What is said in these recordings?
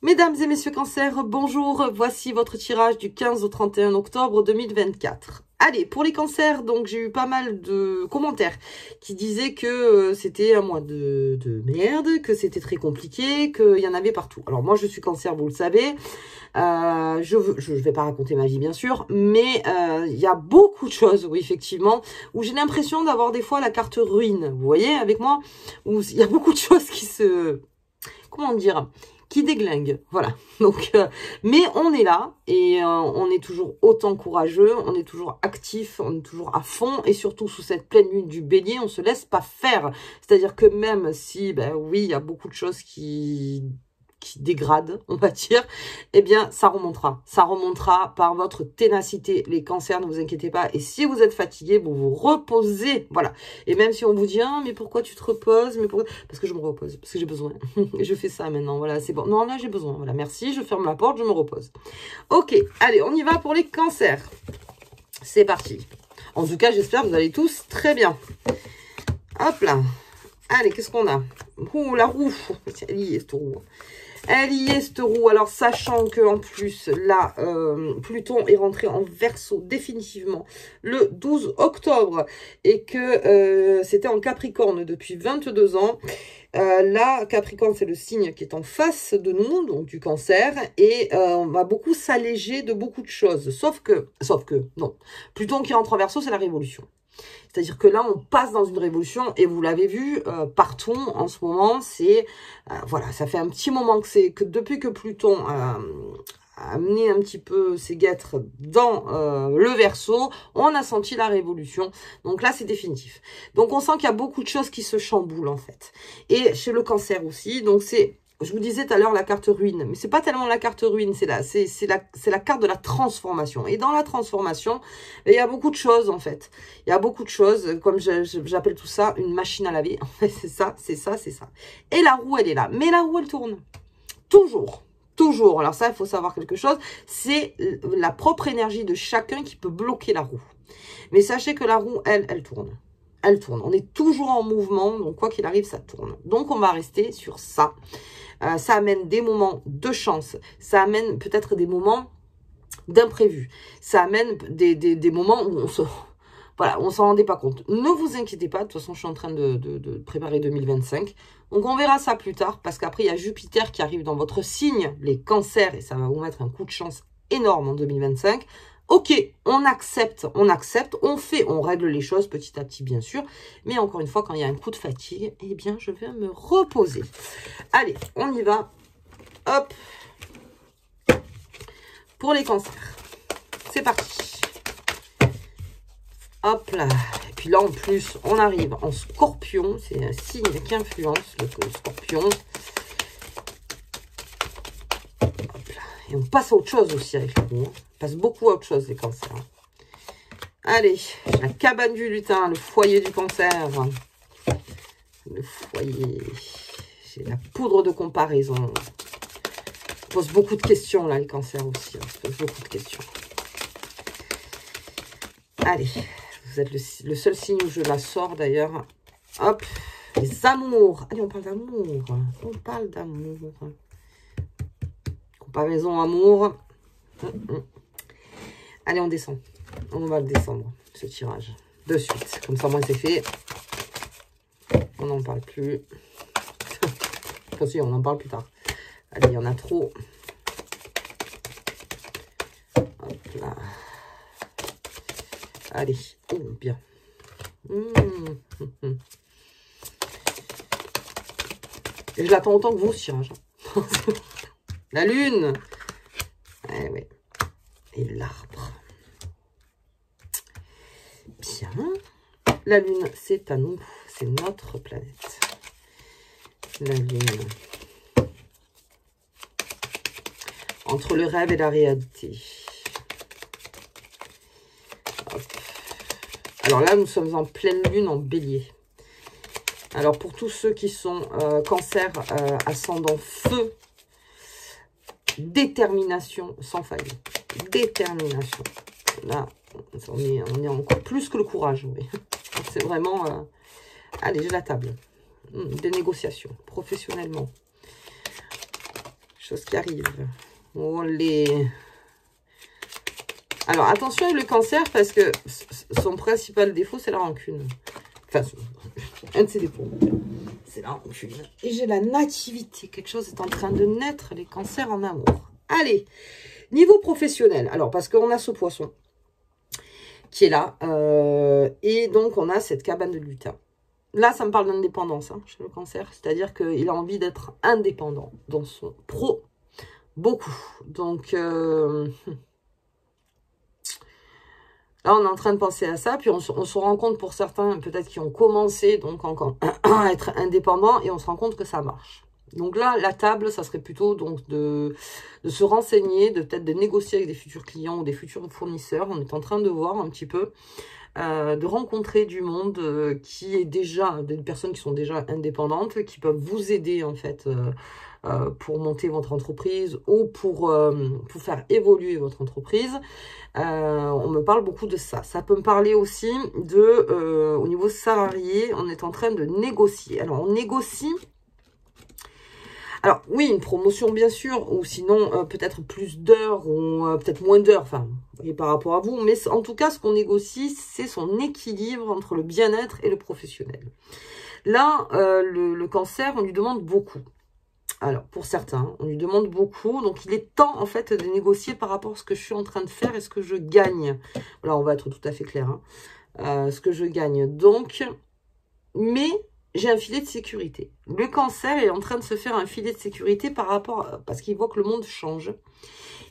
Mesdames et messieurs Cancer, bonjour, voici votre tirage du 15 au 31 octobre 2024. Allez, pour les cancers, donc j'ai eu pas mal de commentaires qui disaient que c'était un mois de merde, que c'était très compliqué, qu'il y en avait partout. Alors moi je suis cancer, vous le savez, je vais pas raconter ma vie bien sûr, mais il y a beaucoup de choses, oui effectivement, où j'ai l'impression d'avoir des fois la carte ruine, vous voyez avec moi, où il y a beaucoup de choses qui se... Comment dire, qui déglingue, voilà. Donc, mais on est là et on est toujours autant courageux, on est toujours actif, on est toujours à fond et surtout sous cette pleine lune du Bélier, on se laisse pas faire. C'est-à-dire que même si, ben oui, il y a beaucoup de choses qui dégradent, on va dire, eh bien, ça remontera. Ça remontera par votre ténacité. Les cancers, ne vous inquiétez pas. Et si vous êtes fatigué, vous vous reposez. Voilà. Et même si on vous dit, ah, mais pourquoi tu te reposes? Mais pourquoi? Parce que je me repose. Parce que j'ai besoin. Je fais ça maintenant. Voilà, c'est bon. Non, là, j'ai besoin. Voilà, merci. Je ferme la porte, je me repose. Ok. Allez, on y va pour les cancers. C'est parti. En tout cas, j'espère que vous allez tous très bien. Hop là. Allez, qu'est-ce qu'on a? Ouh, la roue. Elle y est, cette roue. Elle y est, cette roue. Alors, sachant que en plus, là, Pluton est rentré en Verseau définitivement le 12 octobre et que c'était en Capricorne depuis 22 ans. Là, Capricorne, c'est le signe qui est en face de nous, donc du cancer, et on va beaucoup s'alléger de beaucoup de choses. Sauf que, non. Pluton qui rentre en Verseau, c'est la révolution. C'est-à-dire que là, on passe dans une révolution et vous l'avez vu partout en ce moment. C'est voilà, ça fait un petit moment que depuis que Pluton a amené un petit peu ses guêtres dans le Verseau, on a senti la révolution. Donc là, c'est définitif. Donc on sent qu'il y a beaucoup de choses qui se chamboulent en fait. Et chez le cancer aussi, donc c'est... Je vous disais tout à l'heure la carte ruine, mais c'est pas tellement la carte ruine, c'est la carte de la transformation. Et dans la transformation, il y a beaucoup de choses en fait. Il y a beaucoup de choses, comme j'appelle tout ça une machine à laver. En fait, c'est ça, c'est ça, c'est ça. Et la roue, elle est là. Mais la roue, elle tourne. Toujours. Toujours. Alors ça, il faut savoir quelque chose. C'est la propre énergie de chacun qui peut bloquer la roue. Mais sachez que la roue, elle tourne. Elle tourne. On est toujours en mouvement, donc quoi qu'il arrive, ça tourne. Donc on va rester sur ça. Ça amène des moments de chance. Ça amène peut-être des moments d'imprévu. Ça amène des moments où voilà, on s'en rendait pas compte. Ne vous inquiétez pas, de toute façon, je suis en train de préparer 2025. Donc, on verra ça plus tard, parce qu'après, il y a Jupiter qui arrive dans votre signe, les cancers, et ça va vous mettre un coup de chance énorme en 2025. Ok, on accepte, on fait, on règle les choses petit à petit, bien sûr. Mais encore une fois, quand il y a un coup de fatigue, eh bien, je vais me reposer. Allez, on y va. Hop. Pour les cancers. C'est parti. Hop là. Et puis là, en plus, on arrive en Scorpion. C'est un signe qui influence le Scorpion. Hop là. Et on passe à autre chose aussi avec le roux. On passe beaucoup à autre chose, les cancers. Allez, la cabane du lutin, le foyer du cancer. Le foyer. J'ai la poudre de comparaison. On pose beaucoup de questions, là, les cancers aussi. On se pose beaucoup de questions. Allez, vous êtes le seul signe où je la sors, d'ailleurs. Hop, les amours. Allez, on parle d'amour. On parle d'amour. Comparaison amour. Allez, on descend. On va le descendre, ce tirage. De suite. Comme ça, moi, c'est fait. On n'en parle plus. Enfin, si, on en parle plus tard. Allez, il y en a trop. Hop là. Allez. Oh, bien. Et je l'attends autant que vous, ce tirage. La lune. Eh oui. Et l'arbre. Bien. La lune, c'est à nous. C'est notre planète. La lune. Entre le rêve et la réalité. Hop. Alors là, nous sommes en pleine lune en bélier. Alors pour tous ceux qui sont cancer, ascendant feu, détermination sans faille. Détermination. Là, on est encore plus que le courage. Oui. C'est vraiment... allez, j'ai la table. Des négociations, professionnellement. choses qui arrivent. Oh, Alors, attention avec le cancer, parce que son principal défaut, c'est la rancune. Enfin, un de ses défauts, c'est la rancune. Et j'ai la nativité. Quelque chose est en train de naître, les cancers en amour. Allez, niveau professionnel. Alors, parce qu'on a ce poisson qui est là. Et donc, on a cette cabane de lutin. Là, ça me parle d'indépendance hein, chez le cancer. C'est-à-dire qu'il a envie d'être indépendant dans son pro. Beaucoup. Donc, là, on est en train de penser à ça. Puis, on se rend compte pour certains, peut-être qui ont commencé donc encore à être indépendants. Et on se rend compte que ça marche. Donc là, la table, ça serait plutôt donc de se renseigner, de peut-être de négocier avec des futurs clients ou des futurs fournisseurs. On est en train de voir un petit peu, de rencontrer du monde qui est déjà, des personnes qui sont déjà indépendantes, qui peuvent vous aider en fait pour monter votre entreprise ou pour faire évoluer votre entreprise. On me parle beaucoup de ça. Ça peut me parler aussi de, au niveau salarié, on est en train de négocier. Alors, on négocie. Alors, oui, une promotion, bien sûr, ou sinon, peut-être plus d'heures, ou peut-être moins d'heures, enfin, et par rapport à vous. Mais en tout cas, ce qu'on négocie, c'est son équilibre entre le bien-être et le professionnel. Là, le cancer, on lui demande beaucoup. Alors, pour certains, on lui demande beaucoup. Donc, il est temps, en fait, de négocier par rapport à ce que je suis en train de faire et ce que je gagne. Voilà, on va être tout à fait clair. Hein. Ce que je gagne. Donc, mais j'ai un filet de sécurité. Le cancer est en train de se faire un filet de sécurité par rapport parce qu'il voit que le monde change.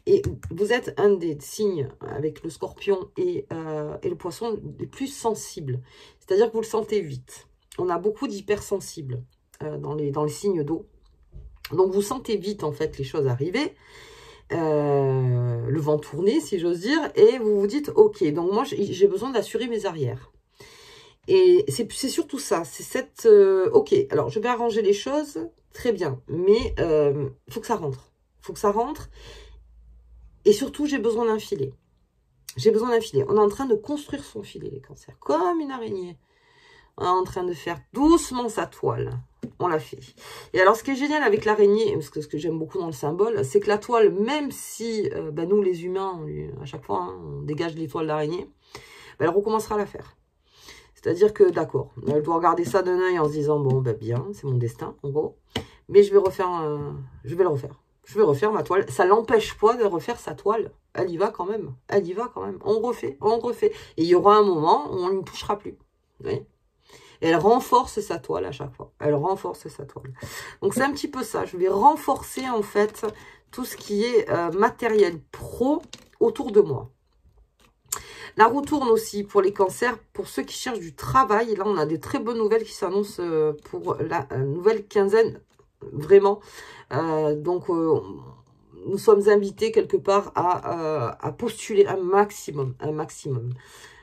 Et vous êtes un des signes avec le scorpion et le poisson les plus sensibles. C'est-à-dire que vous le sentez vite. On a beaucoup d'hypersensibles dans les signes d'eau. Donc, vous sentez vite, en fait, les choses arriver. Le vent tourner, si j'ose dire. Et vous vous dites, ok, donc moi, j'ai besoin d'assurer mes arrières. Et c'est surtout ça, c'est cette... ok, alors je vais arranger les choses, très bien, mais il faut que ça rentre. Il faut que ça rentre. Et surtout, j'ai besoin d'un filet. J'ai besoin d'un filet. On est en train de construire son filet, les cancers, comme une araignée. On est en train de faire doucement sa toile. On l'a fait. Et alors, ce qui est génial avec l'araignée, parce que ce que j'aime beaucoup dans le symbole, c'est que la toile, même si nous, les humains, à chaque fois, hein, on dégage les toiles d'araignée, elle recommencera à la faire. C'est-à-dire que, d'accord, elle doit regarder ça d'un œil en se disant, bon, ben bien, c'est mon destin, en gros. Mais je vais refaire, je vais le refaire. Je vais refaire ma toile. Ça l'empêche pas de refaire sa toile. Elle y va quand même. Elle y va quand même. On refait, on refait. Et il y aura un moment où on ne touchera plus. Vous voyez ? Et elle renforce sa toile à chaque fois. Elle renforce sa toile. Donc, c'est un petit peu ça. Je vais renforcer, en fait, tout ce qui est matériel pro autour de moi. La roue tourne aussi pour les cancers, pour ceux qui cherchent du travail. Et là, on a des très bonnes nouvelles qui s'annoncent pour la nouvelle quinzaine, vraiment. Donc, nous sommes invités quelque part à postuler un maximum,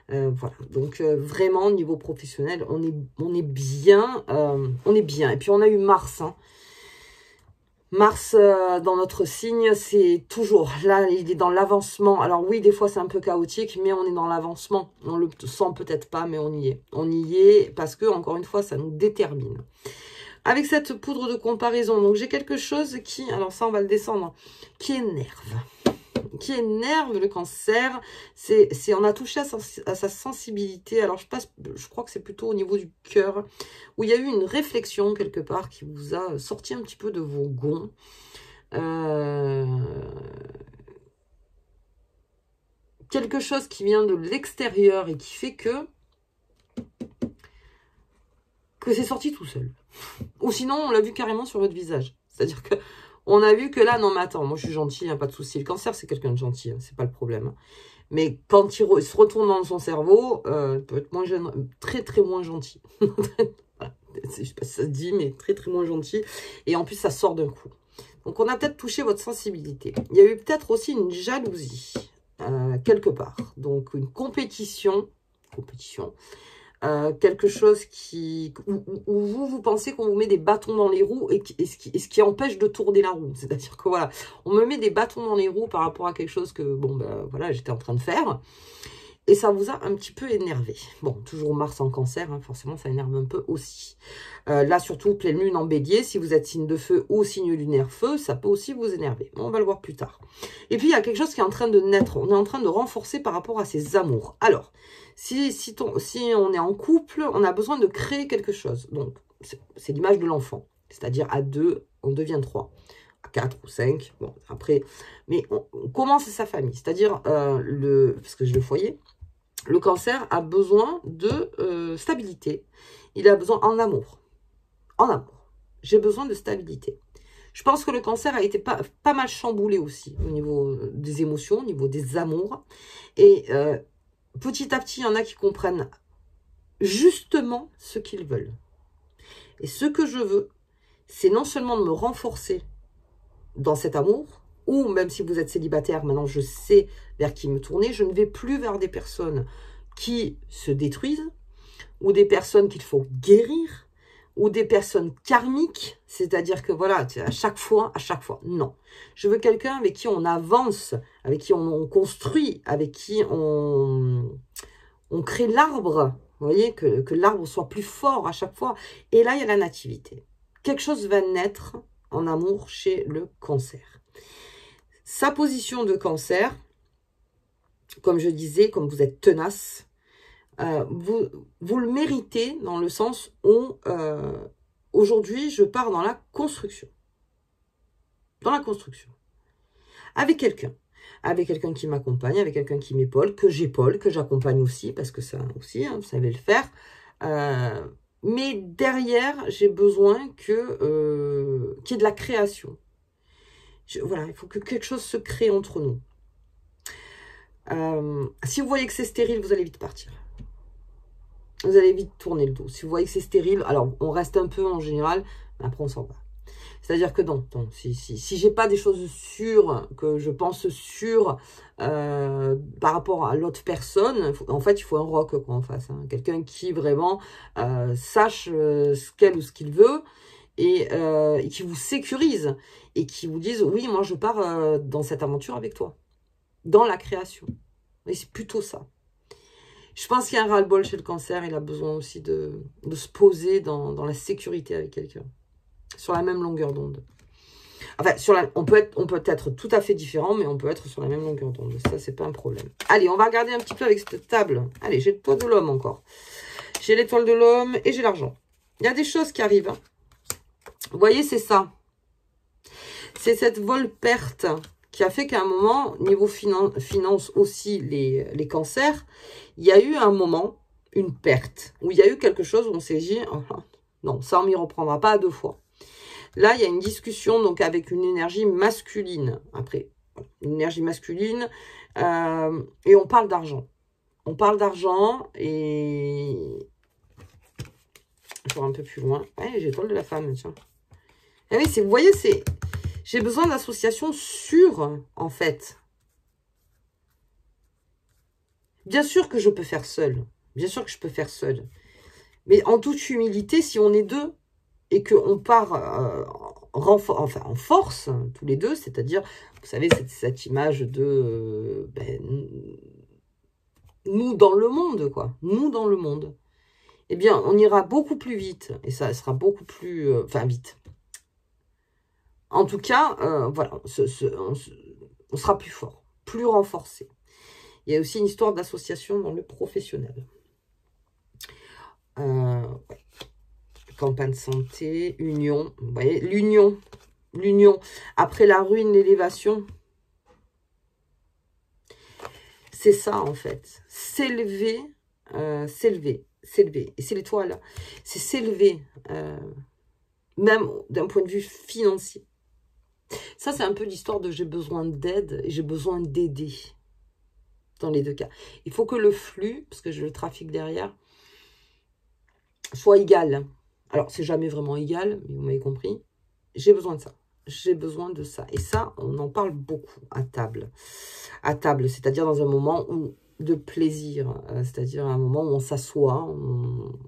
voilà, donc vraiment, au niveau professionnel, on est bien, on est bien. Et puis, on a eu Mars, hein. Mars, dans notre signe, c'est toujours, là, il est dans l'avancement. Alors oui, des fois, c'est un peu chaotique, mais on est dans l'avancement. On le sent peut-être pas, mais on y est. On y est parce que, encore une fois, ça nous détermine. Avec cette poudre de comparaison, donc j'ai quelque chose qui, alors ça, on va le descendre, qui énerve. Qui énerve le cancer, on a touché à sa sensibilité. Alors je crois que c'est plutôt au niveau du cœur, où il y a eu une réflexion quelque part qui vous a sorti un petit peu de vos gonds. Quelque chose qui vient de l'extérieur et qui fait que c'est sorti tout seul. Ou sinon, on l'a vu carrément sur votre visage. C'est-à-dire que on a vu que là, non mais attends, moi je suis gentil, hein, pas de souci. Le cancer, c'est quelqu'un de gentil, hein, c'est pas le problème. Hein. Mais quand il se retourne dans son cerveau, peut être moins jeune, très très moins gentil. Voilà. Je sais pas si ça se dit, mais très très moins gentil. Et en plus, ça sort d'un coup. Donc on a peut-être touché votre sensibilité. Il y a eu peut-être aussi une jalousie, quelque part. Donc une compétition. Quelque chose où vous pensez qu'on vous met des bâtons dans les roues et ce qui empêche de tourner la roue. C'est-à-dire que voilà, on me met des bâtons dans les roues par rapport à quelque chose que, bon, ben voilà, j'étais en train de faire. Et ça vous a un petit peu énervé. Bon, toujours Mars en Cancer, hein, forcément, ça énerve un peu aussi. Là, surtout, pleine lune en Bélier, si vous êtes signe de feu ou signe lunaire feu, ça peut aussi vous énerver. On va le voir plus tard. Et puis, il y a quelque chose qui est en train de naître. On est en train de renforcer par rapport à ses amours. Alors, si on est en couple, on a besoin de créer quelque chose. Donc, c'est l'image de l'enfant. C'est-à-dire, à 2, on devient 3. À 4 ou 5, bon, après. Mais on commence sa famille. C'est-à-dire, parce que j'ai le foyer. Le Cancer a besoin de stabilité. Il a besoin en amour. En amour. J'ai besoin de stabilité. Je pense que le Cancer a été pas mal chamboulé aussi au niveau des émotions, au niveau des amours. Et petit à petit, il y en a qui comprennent justement ce qu'ils veulent. Et ce que je veux, c'est non seulement de me renforcer dans cet amour, ou même si vous êtes célibataire, maintenant je sais vers qui me tourner, je ne vais plus vers des personnes qui se détruisent, ou des personnes qu'il faut guérir, ou des personnes karmiques, c'est-à-dire que voilà, à chaque fois, non. Je veux quelqu'un avec qui on avance, avec qui on construit, avec qui on crée l'arbre, vous voyez, que l'arbre soit plus fort à chaque fois. Et là, il y a la nativité. Quelque chose va naître en amour chez le Cancer. Sa position de Cancer, comme je disais, comme vous êtes tenace, vous le méritez dans le sens où aujourd'hui, je pars dans la construction. Dans la construction. Avec quelqu'un qui m'accompagne, avec quelqu'un qui m'épaule, que j'épaule, que j'accompagne aussi, parce que ça aussi, hein, vous savez le faire. Mais derrière, j'ai besoin qu'il y ait de la création. Voilà, il faut que quelque chose se crée entre nous. Si vous voyez que c'est stérile, vous allez vite partir. Vous allez vite tourner le dos. Si vous voyez que c'est stérile, alors on reste un peu en général, mais après on s'en va. C'est-à-dire que non, si j'ai pas des choses sûres, que je pense sûres par rapport à l'autre personne, en fait, il faut un roc quoi, en face. Hein. Quelqu'un qui vraiment sache ce qu'elle ou ce qu'il veut et qui vous sécurise et qui vous dise, oui, moi, je pars dans cette aventure avec toi, dans la création. Et c'est plutôt ça. Je pense qu'il y a un ras-le-bol chez le Cancer. Il a besoin aussi de se poser dans la sécurité avec quelqu'un. Sur la même longueur d'onde. Enfin, on peut être tout à fait différent, mais on peut être sur la même longueur d'onde. Ça, c'est pas un problème. Allez, on va regarder un petit peu avec cette table. Allez, j'ai l'étoile de l'homme encore. J'ai l'étoile de l'homme et j'ai l'argent. Il y a des choses qui arrivent. Hein. Vous voyez, c'est ça. C'est cette vol-perte qui a fait qu'à un moment, niveau finance aussi, les cancers, il y a eu un moment, une perte, où il y a eu quelque chose où on s'est dit, oh, non, ça, on m'y reprendra pas à 2 fois. Là, il y a une discussion donc avec une énergie masculine. Après, une énergie masculine. Et on parle d'argent. On parle d'argent et... Je vais un peu plus loin. Ouais, j'ai l'étoile de la femme, tiens. Et oui, vous voyez, j'ai besoin d'associations sûres, en fait. Bien sûr que je peux faire seule. Bien sûr que je peux faire seule. Mais en toute humilité, si on est deux, et qu'on part en force, tous les deux, c'est-à-dire, vous savez, cette image de nous dans le monde, quoi. Nous dans le monde. Eh bien, on ira beaucoup plus vite, et ça sera beaucoup plus... vite. En tout cas, voilà, on sera plus fort, plus renforcé. Il y a aussi une histoire d'association dans le professionnel. Ouais. Campagne santé, union. Vous voyez, l'union. L'union. Après la ruine, l'élévation. C'est ça, en fait. S'élever, s'élever. Et c'est l'étoile. C'est s'élever, même d'un point de vue financier. Ça, c'est un peu l'histoire de j'ai besoin d'aide et j'ai besoin d'aider. Dans les 2 cas. Il faut que le flux, parce que j'ai le trafic derrière, soit égal. Alors, c'est jamais vraiment égal, mais vous m'avez compris. J'ai besoin de ça. J'ai besoin de ça. Et ça, on en parle beaucoup à table. À table, c'est-à-dire dans un moment de plaisir. C'est-à-dire un moment où on s'assoit,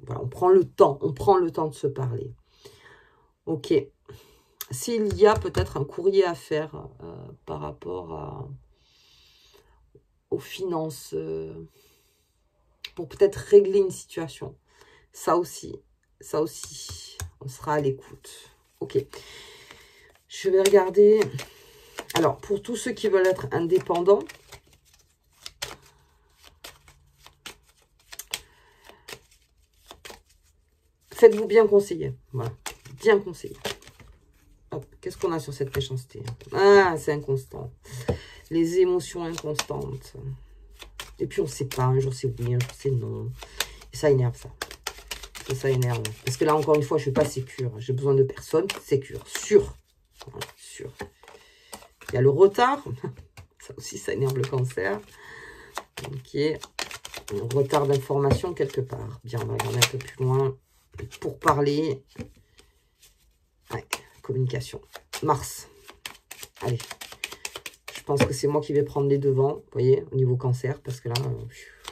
voilà, on prend le temps. On prend le temps de se parler. Ok. S'il y a peut-être un courrier à faire par rapport aux finances... pour peut-être régler une situation. Ça aussi, on sera à l'écoute. Ok. Je vais regarder. Alors, pour tous ceux qui veulent être indépendants, faites-vous bien conseiller. Voilà, bien conseiller. Qu'est-ce qu'on a sur cette méchanceté? Ah, c'est inconstant. Les émotions inconstantes. Et puis, on ne sait pas. Un jour, c'est oui, un jour, c'est non. Et ça énerve, ça. Ça énerve. Parce que là, encore une fois, je ne suis pas sécure. J'ai besoin de personne sécure. Sûr. Voilà, sûr. Il y a le retard. Ça aussi, ça énerve le cancer. Ok. Un retard d'information quelque part. Bien, on va regarder un peu plus loin. Pour parler. Ouais, communication. Mars. Allez. Je pense que c'est moi qui vais prendre les devants, vous voyez, au niveau cancer. Parce que là,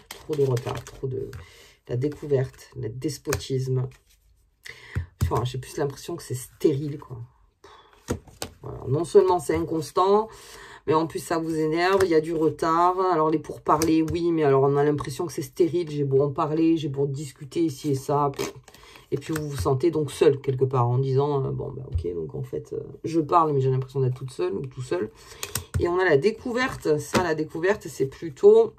trop de retard, trop de... La découverte, le despotisme. Enfin, j'ai plus l'impression que c'est stérile, quoi. Voilà. Non seulement c'est inconstant, mais en plus ça vous énerve, il y a du retard. Alors les pourparlers, oui, mais alors on a l'impression que c'est stérile. J'ai beau en parler, j'ai beau discuter ici et ça. Et puis vous vous sentez donc seul quelque part en disant, bon bah ok, donc en fait, je parle, mais j'ai l'impression d'être toute seule ou tout seul. Et on a la découverte. Ça, la découverte, c'est plutôt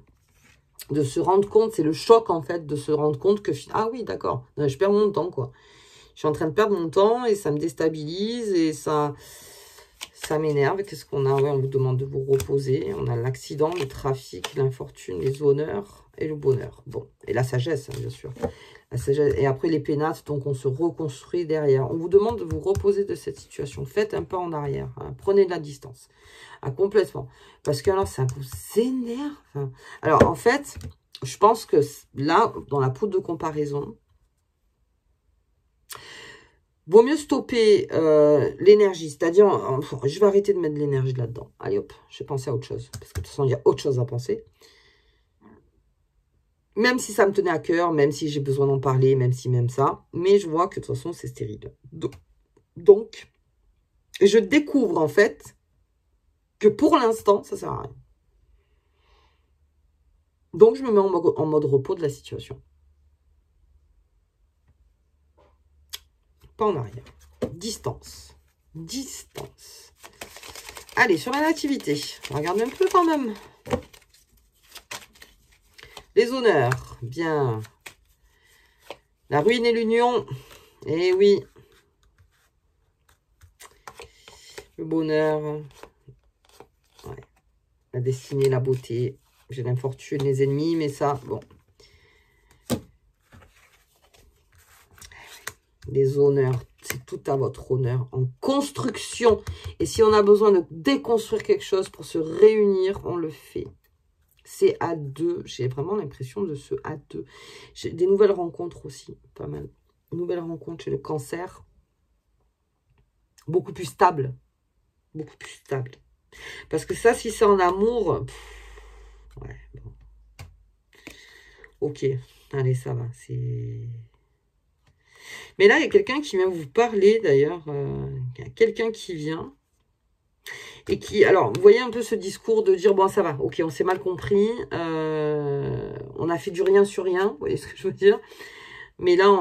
de se rendre compte, c'est le choc en fait, de se rendre compte que, ah oui, d'accord, je perds mon temps, quoi. Je suis en train de perdre mon temps et ça me déstabilise et ça m'énerve. Qu'est-ce qu'on a? Ouais, on vous demande de vous reposer. On a l'accident, le trafic, l'infortune, les honneurs et le bonheur. Bon, et la sagesse, hein, bien sûr. La sagesse. Et après les pénates, donc on se reconstruit derrière. On vous demande de vous reposer de cette situation. Faites un pas en arrière. Hein. Prenez de la distance. Ah, complètement. Parce que alors, ça vous énerve. Hein. Alors, en fait, je pense que là, dans la poudre de comparaison, vaut mieux stopper l'énergie. C'est-à-dire, je vais arrêter de mettre de l'énergie là-dedans. Allez, hop, je vais penser à autre chose. Parce que de toute façon, il y a autre chose à penser. Même si ça me tenait à cœur, même si j'ai besoin d'en parler, même si, même ça. Mais je vois que de toute façon, c'est stérile. Donc, je découvre en fait que pour l'instant, ça sert à rien. Donc, je me mets en mode repos de la situation. Pas en arrière. Distance. Distance. Allez, sur la nativité. On regarde un peu quand même. Les honneurs. Bien. La ruine et l'union. Eh oui. Le bonheur. Ouais. La destinée, la beauté. J'ai l'infortune, les ennemis, mais ça, bon. Les honneurs, c'est tout à votre honneur. En construction. Et si on a besoin de déconstruire quelque chose pour se réunir, on le fait. C'est à deux. J'ai vraiment l'impression de ce à deux. J'ai des nouvelles rencontres aussi. Pas mal. Nouvelles rencontres chez le cancer. Beaucoup plus stable. Beaucoup plus stable. Parce que ça, si c'est en amour... ouais, bon. Ok. Allez, ça va. C'est... Mais là, il y a quelqu'un qui vient vous parler, d'ailleurs. Il y a quelqu'un qui vient. Et qui... Alors, vous voyez un peu ce discours de dire, bon, ça va. Ok, on s'est mal compris. On a fait du rien sur rien. Vous voyez ce que je veux dire? Mais là,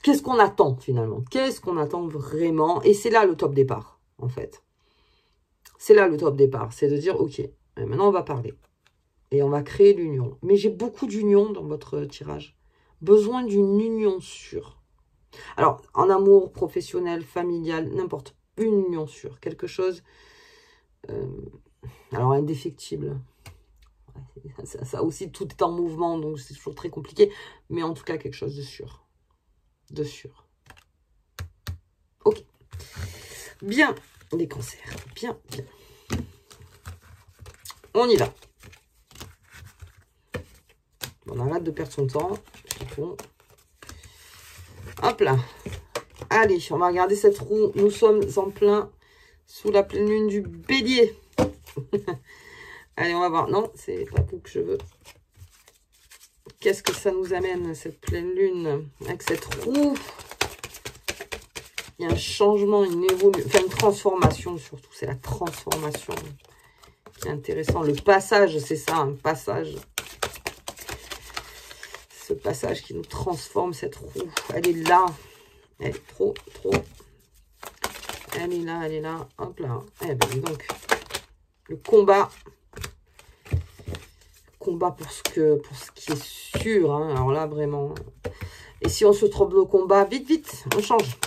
qu'est-ce qu'on attend, finalement? Qu'est-ce qu'on attend vraiment? Et c'est là le top départ, en fait. C'est là le top départ. C'est de dire, ok, maintenant, on va parler. Et on va créer l'union. Mais j'ai beaucoup d'union dans votre tirage. Besoin d'une union sûre. Alors, en amour, professionnel, familial, n'importe. Une union sûre. Quelque chose... alors, indéfectible. Ça aussi, tout est en mouvement, donc c'est toujours très compliqué. Mais en tout cas, quelque chose de sûr. De sûr. Ok. Bien, les cancers. Bien, bien. On y va. On arrête de perdre son temps. Hop là. Allez, on va regarder cette roue. Nous sommes en plein sous la pleine lune du bélier. Allez, on va voir. Non, c'est pas vous que je veux. Qu'est-ce que ça nous amène, cette pleine lune, avec cette roue? Il y a un changement, une évolution, enfin une transformation surtout. C'est la transformation qui est intéressant. Le passage, c'est ça, un passage. Ce passage qui nous transforme, cette roue. Elle est là. Elle est trop. Elle est là. Hop là. Eh ben, donc, le combat. Combat pour ce qui est sûr. Hein. Alors là, vraiment. Et si on se trompe de combat, vite, on change.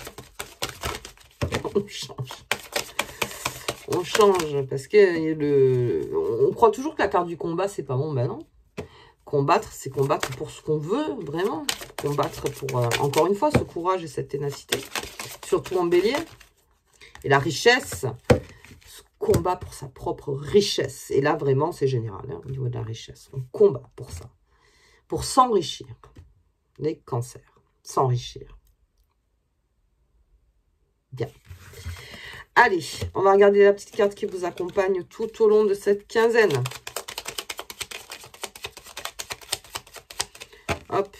On change. Parce que on croit toujours que la carte du combat, c'est pas bon. Ben non. Combattre, c'est combattre pour ce qu'on veut, vraiment. Combattre pour, encore une fois, ce courage et cette ténacité. Surtout en bélier. Et la richesse, ce combat pour sa propre richesse. Et là, vraiment, c'est général, hein, au niveau de la richesse. On combat pour ça. Pour s'enrichir. Les cancers. S'enrichir. Bien. Allez, on va regarder la petite carte qui vous accompagne tout au long de cette quinzaine. Hop.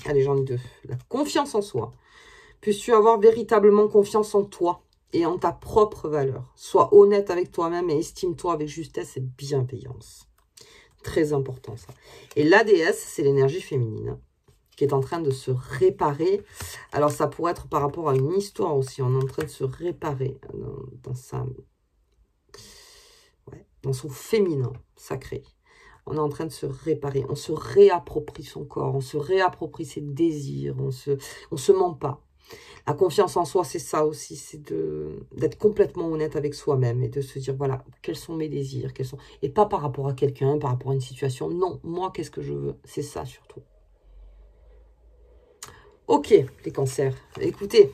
Allez, j'en ai deux. La confiance en soi. Puisses-tu avoir véritablement confiance en toi et en ta propre valeur. Sois honnête avec toi-même et estime-toi avec justesse et bienveillance. Très important, ça. Et la déesse, c'est l'énergie féminine qui est en train de se réparer. Alors, ça pourrait être par rapport à une histoire aussi. On est en train de se réparer dans son féminin sacré. On est en train de se réparer. On se réapproprie son corps. On se réapproprie ses désirs. On se ment pas. La confiance en soi, c'est ça aussi. C'est d'être complètement honnête avec soi-même et de se dire, voilà, quels sont mes désirs, et pas par rapport à quelqu'un, par rapport à une situation. Non, moi, qu'est-ce que je veux? C'est ça surtout. Ok, les cancers. Écoutez,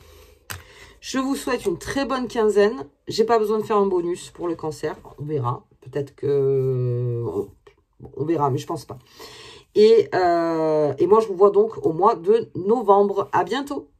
je vous souhaite une très bonne quinzaine. J'ai pas besoin de faire un bonus pour le cancer. On verra. Peut-être que... On verra, mais je pense pas. Et moi, je vous vois donc au mois de novembre. À bientôt.